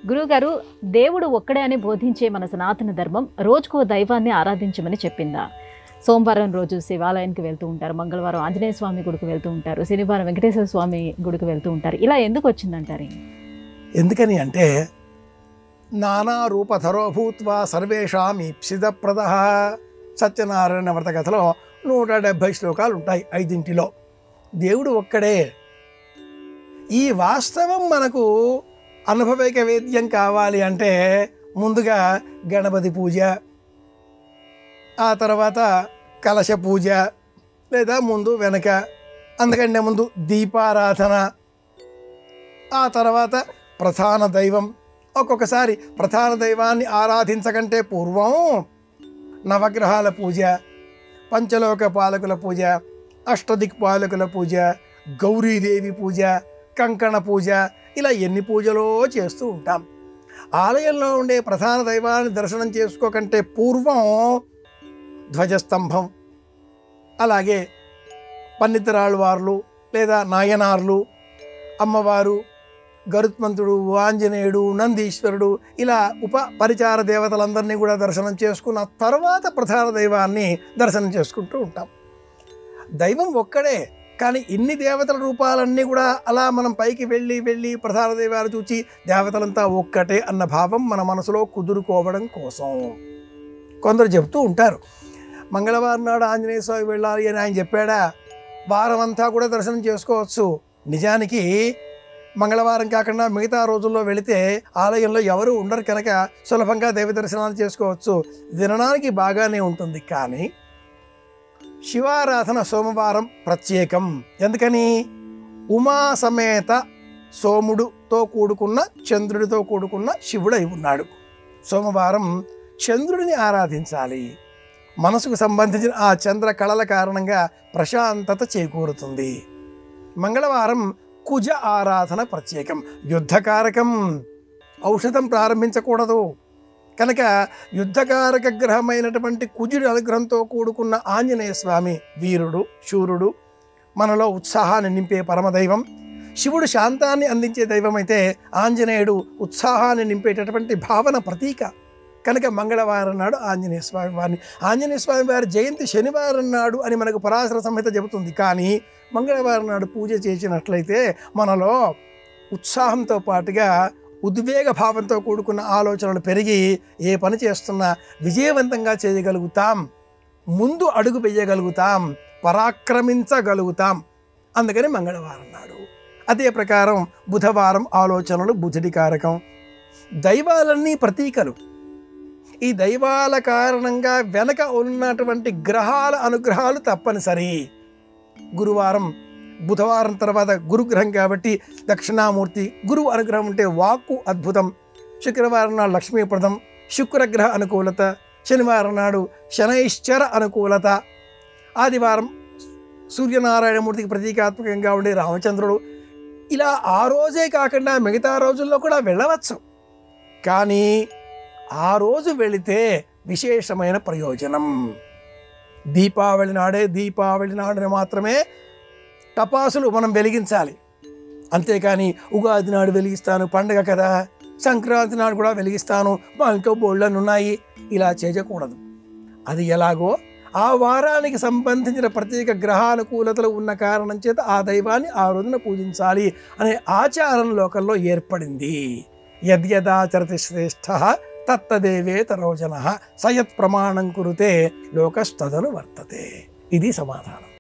గురువుగారు, దేవుడు ఒక్కడే అని బోధించే మన సనాతన ధర్మం రోజుకో దైవాన్ని ఆరాధించమని చెప్పిందా? సోమవారం రోజు శివాలయానికి వెళ్తూ ఉంటారు, మంగళవారం ఆంజనేయ స్వామి గుడికి వెళ్తూ ఉంటారు, శనివారం వెంకటేశ్వర స్వామి గుడికి వెళ్తూ ఉంటారు. ఇలా ఎందుకు వచ్చిందంటారు? ఎందుకని అంటే నానా రూపధరో భూత్వా సర్వేషాం ఈప్సితప్రద. సత్యనారాయణ వ్రత కథలో 170 శ్లోకాలు ఉంటాయి. 5 దేవుడు ఒక్కడే. ఈ వాస్తవం మనకు అనుభవైక వేద్యం కావాలి అంటే ముందుగా గణపతి పూజ, ఆ తర్వాత కలశ పూజ, లేదా ముందు వెనక, అందుకంటే ముందు దీపారాధన, ఆ తర్వాత ప్రధాన దైవం. ఒక్కొక్కసారి ప్రధాన దైవాన్ని ఆరాధించకంటే పూర్వం నవగ్రహాల పూజ, పంచలోక పాలకుల పూజ, అష్టదిక్పాలకుల పూజ, గౌరీదేవి పూజ, కంకణ పూజ, ఇలా ఎన్ని పూజలో చేస్తూ ఉంటాం. ఆలయంలో ఉండే ప్రధాన దైవాన్ని దర్శనం చేసుకోకంటే పూర్వం ధ్వజస్తంభం, అలాగే పన్నితరాళ్ళవార్లు లేదా నాయనార్లు, అమ్మవారు, గరుత్మంతుడు, ఆంజనేయుడు, నందీశ్వరుడు, ఇలా పరిచార దేవతలందరినీ కూడా దర్శనం చేసుకున్న తర్వాత ప్రధాన దైవాన్ని దర్శనం చేసుకుంటూ ఉంటాం. దైవం ఒక్కడే, కానీ ఇన్ని దేవతల రూపాలన్నీ కూడా అలా మనం పైకి వెళ్ళి ప్రధాన దైవాలు చూచి దేవతలంతా ఒక్కటే అన్న భావం మన మనసులో కుదురుకోవడం కోసం కొందరు చెప్తూ ఉంటారు. మంగళవారం నాడు ఆంజనేయ స్వామి వెళ్ళాలి అని ఆయన చెప్పాడా? వారం అంతా కూడా దర్శనం చేసుకోవచ్చు. నిజానికి మంగళవారం కాకుండా మిగతా రోజుల్లో వెళితే ఆలయంలో ఎవరు ఉండరు కనుక సులభంగా దైవ దర్శనాలు చేసుకోవచ్చు. వినడానికి బాగానే ఉంటుంది. కానీ శివారాధన సోమవారం ప్రత్యేకం. ఎందుకని? ఉమా సమేత సోముడుతో కూడుకున్న, చంద్రుడితో కూడుకున్న శివుడై ఉన్నాడు. సోమవారం చంద్రుడిని ఆరాధించాలి. మనసుకు సంబంధించిన ఆ చంద్ర కళల కారణంగా ప్రశాంతత చేకూరుతుంది. మంగళవారం కుజ ఆరాధన ప్రత్యేకం. యుద్ధకారకం. ఔషధం ప్రారంభించకూడదు కనుక యుద్ధకారక గ్రహమైనటువంటి కుజుడి అనుగ్రహంతో కూడుకున్న ఆంజనేయ స్వామి వీరుడు, శూరుడు, మనలో ఉత్సాహాన్ని నింపే పరమదైవం. శివుడు శాంతాన్ని అందించే దైవం అయితే ఆంజనేయుడు ఉత్సాహాన్ని నింపేటటువంటి భావన ప్రతీక. కనుక మంగళవారం నాడు ఆంజనేయ స్వామి వారిని, ఆంజనేయ స్వామి వారి జయంతి శనివారం నాడు అని మనకు పరాశర సంహిత చెబుతుంది. కానీ మంగళవారం నాడు పూజ చేసినట్లయితే మనలో ఉత్సాహంతో పాటుగా ఉద్వేగ భావంతో కూడుకున్న ఆలోచనలు పెరిగి ఏ పని చేస్తున్నా విజయవంతంగా చేయగలుగుతాం, ముందు అడుగు వేయగలుగుతాం, పరాక్రమించగలుగుతాం. అందుకని మంగళవారం నాడు. అదే ప్రకారం బుధవారం ఆలోచనలు బుధుడి కారకం. దైవాలన్నీ ప్రతీకలు. ఈ దైవాల కారణంగా వెనక ఉన్నటువంటి గ్రహాల అనుగ్రహాలు తప్పనిసరి. గురువారం, బుధవారం తర్వాత గురుగ్రహం కాబట్టి దక్షిణామూర్తి, గురువు అనుగ్రహం ఉంటే వాక్కు అద్భుతం. శుక్రవారం నాడు లక్ష్మీప్రదం, శుక్రగ్రహ అనుకూలత. శనివారం నాడు శనైశ్చర అనుకూలత. ఆదివారం సూర్యనారాయణమూర్తికి ప్రతీకాత్మకంగా ఉండే రామచంద్రుడు. ఇలా ఆ రోజే కాకుండా మిగతా రోజుల్లో కూడా వెళ్ళవచ్చు. కానీ ఆ రోజు వెళితే విశేషమైన ప్రయోజనం. దీపావళి నాడుని మాత్రమే టపాసులు మనం వెలిగించాలి. అంతేకాని ఉగాది నాడు వెలిగిస్తాను, పండగ కదా, సంక్రాంతి నాడు కూడా వెలిగిస్తాను, మా ఇంట్లో బోళ్ళని ఉన్నాయి, ఇలా చేయకూడదు. అది ఎలాగో ఆ వారానికి సంబంధించిన ప్రత్యేక గ్రహానుకూలతలు ఉన్న కారణం చేత ఆ దైవాన్ని ఆ రోజున పూజించాలి అనే ఆచారం లోకంలో ఏర్పడింది. యద్యదాచరతి శ్రేష్ఠ తత్తదేవేతరో జనః సయత్ ప్రమాణం కురుతే లోకస్తదను వర్తతే. ఇది సమాధానం.